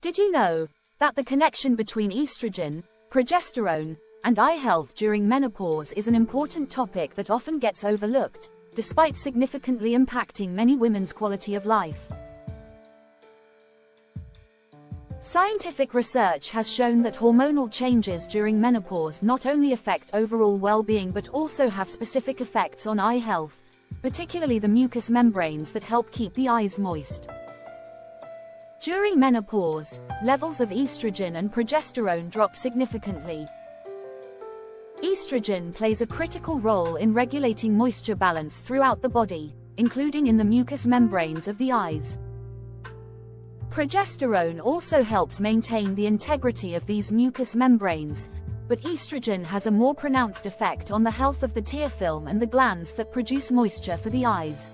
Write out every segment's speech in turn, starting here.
Did you know that the connection between estrogen, progesterone, and eye health during menopause is an important topic that often gets overlooked, despite significantly impacting many women's quality of life? Scientific research has shown that hormonal changes during menopause not only affect overall well-being but also have specific effects on eye health, particularly the mucous membranes that help keep the eyes moist. During menopause, levels of estrogen and progesterone drop significantly. Estrogen plays a critical role in regulating moisture balance throughout the body, including in the mucous membranes of the eyes. Progesterone also helps maintain the integrity of these mucous membranes, but estrogen has a more pronounced effect on the health of the tear film and the glands that produce moisture for the eyes.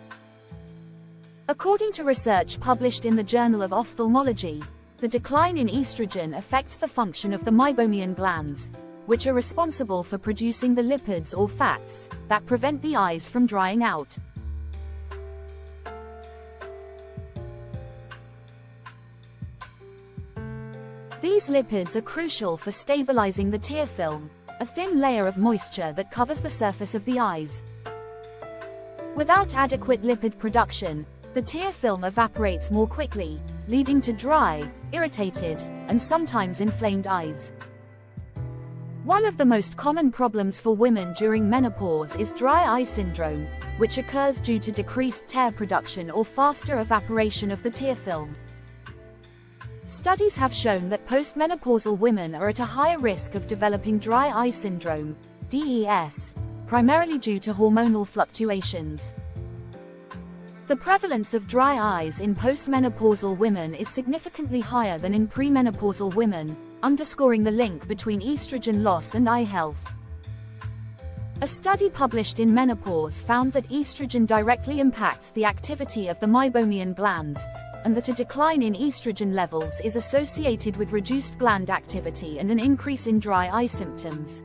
According to research published in the Journal of Ophthalmology, the decline in estrogen affects the function of the meibomian glands, which are responsible for producing the lipids or fats that prevent the eyes from drying out. These lipids are crucial for stabilizing the tear film, a thin layer of moisture that covers the surface of the eyes. Without adequate lipid production, the tear film evaporates more quickly, leading to dry, irritated, and sometimes inflamed eyes. One of the most common problems for women during menopause is dry eye syndrome, which occurs due to decreased tear production or faster evaporation of the tear film. Studies have shown that postmenopausal women are at a higher risk of developing dry eye syndrome, DES, primarily due to hormonal fluctuations. The prevalence of dry eyes in postmenopausal women is significantly higher than in premenopausal women, underscoring the link between estrogen loss and eye health. A study published in Menopause found that estrogen directly impacts the activity of the meibomian glands, and that a decline in estrogen levels is associated with reduced gland activity and an increase in dry eye symptoms.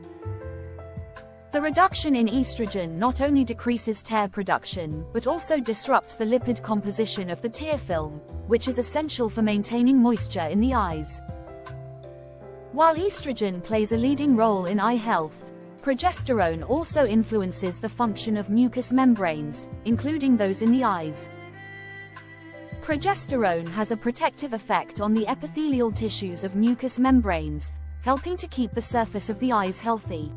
The reduction in estrogen not only decreases tear production but also disrupts the lipid composition of the tear film, which is essential for maintaining moisture in the eyes. While estrogen plays a leading role in eye health, progesterone also influences the function of mucous membranes, including those in the eyes. Progesterone has a protective effect on the epithelial tissues of mucous membranes, helping to keep the surface of the eyes healthy.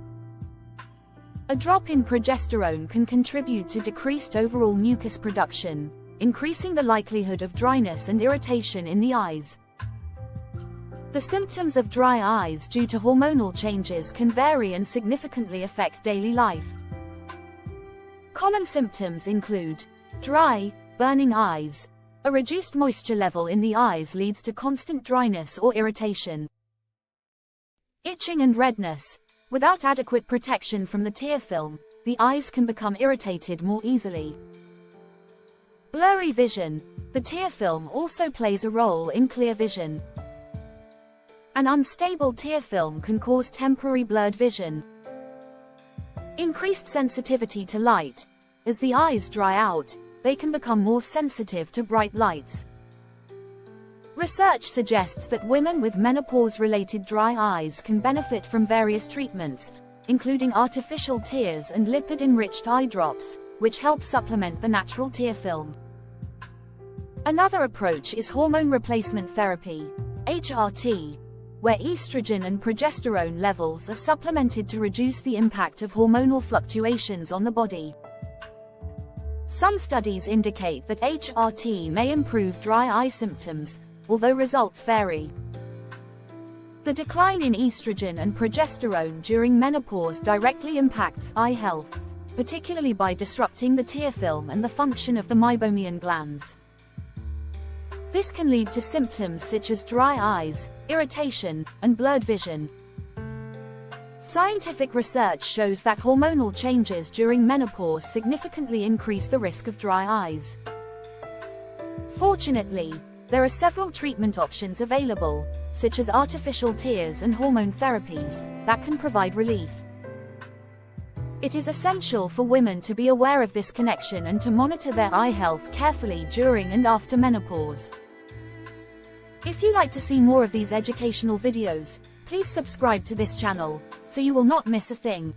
A drop in progesterone can contribute to decreased overall mucus production, increasing the likelihood of dryness and irritation in the eyes. The symptoms of dry eyes due to hormonal changes can vary and significantly affect daily life. Common symptoms include dry, burning eyes. A reduced moisture level in the eyes leads to constant dryness or irritation. Itching and redness. Without adequate protection from the tear film, the eyes can become irritated more easily. Blurry vision. The tear film also plays a role in clear vision. An unstable tear film can cause temporary blurred vision. Increased sensitivity to light. As the eyes dry out, they can become more sensitive to bright lights. Research suggests that women with menopause-related dry eyes can benefit from various treatments, including artificial tears and lipid-enriched eye drops, which help supplement the natural tear film. Another approach is hormone replacement therapy, HRT, where estrogen and progesterone levels are supplemented to reduce the impact of hormonal fluctuations on the body. Some studies indicate that HRT may improve dry eye symptoms, although results vary. The decline in estrogen and progesterone during menopause directly impacts eye health, particularly by disrupting the tear film and the function of the meibomian glands. This can lead to symptoms such as dry eyes, irritation, and blurred vision. Scientific research shows that hormonal changes during menopause significantly increase the risk of dry eyes. Fortunately, there are several treatment options available, such as artificial tears and hormone therapies, that can provide relief. It is essential for women to be aware of this connection and to monitor their eye health carefully during and after menopause. If you like to see more of these educational videos, please subscribe to this channel, so you will not miss a thing.